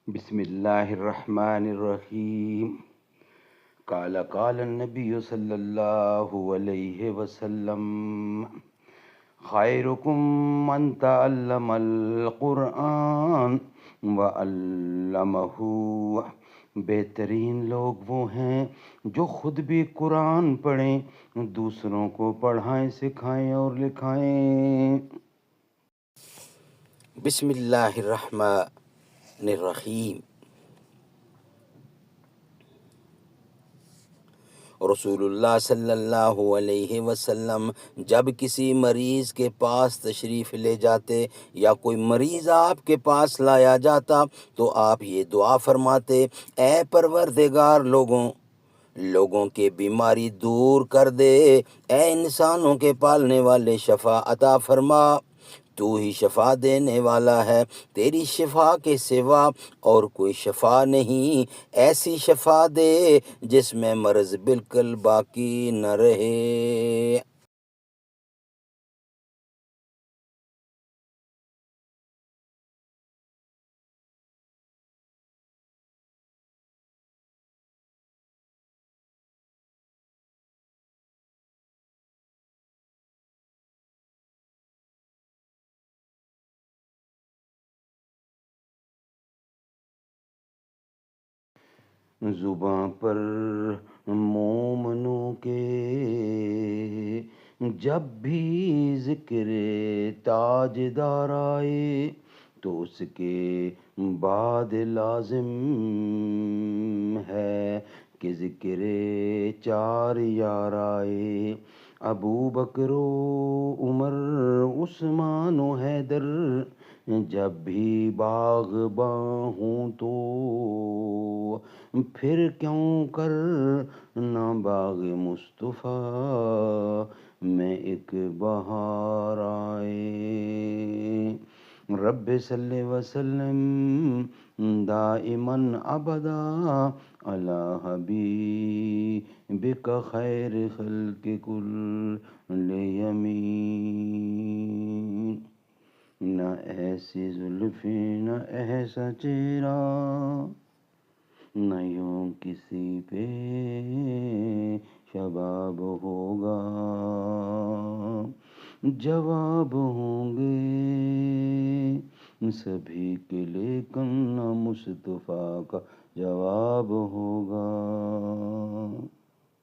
بسم اللہ الرحمن الرحیم۔ قال النبی صلی اللہ علیہ وسلم خیرکم من تعلم القرآن وعلمہ۔ بہترین لوگ وہ ہیں جو خود بھی قرآن پڑھیں، دوسروں کو پڑھائیں، سکھائیں اور لکھائیں۔ بسم اللہ الرحمن الرحیم۔ رسول اللہ صلی اللہ علیہ وسلم جب کسی مریض کے پاس تشریف لے جاتے یا کوئی مریض آپ کے پاس لایا جاتا تو آپ یہ دعا فرماتے: اے پروردگار لوگوں کے بیماری دور کر دے، اے انسانوں کے پالنے والے شفا عطا فرما، تو ہی شفا دینے والا ہے، تیری شفا کے سوا اور کوئی شفا نہیں، ایسی شفا دے جس میں مرض بالکل باقی نہ رہے۔ زباں پر مومنوں کے جب بھی ذکر تاجدار آئے تو اس کے بعد لازم ہے کہ ذکر چار یار آئے۔ ابو بکر و عمر، عثمان و حیدر جب بھی باغباں ہوں تو پھر کیوں کر نہ باغ مصطفیٰ میں ایک بہار آئے۔ رب صلی وسلم دائماً ابدا علی حبیبک خیر خلق کل یمین۔ نہ ایسی زلفیں نہ ایسا چہرہ، نہ یوں کسی پہ شباب ہوگا، جواب ہوں گے سبھی کے لیکن نہ مصطفیٰ کا جواب ہوگا۔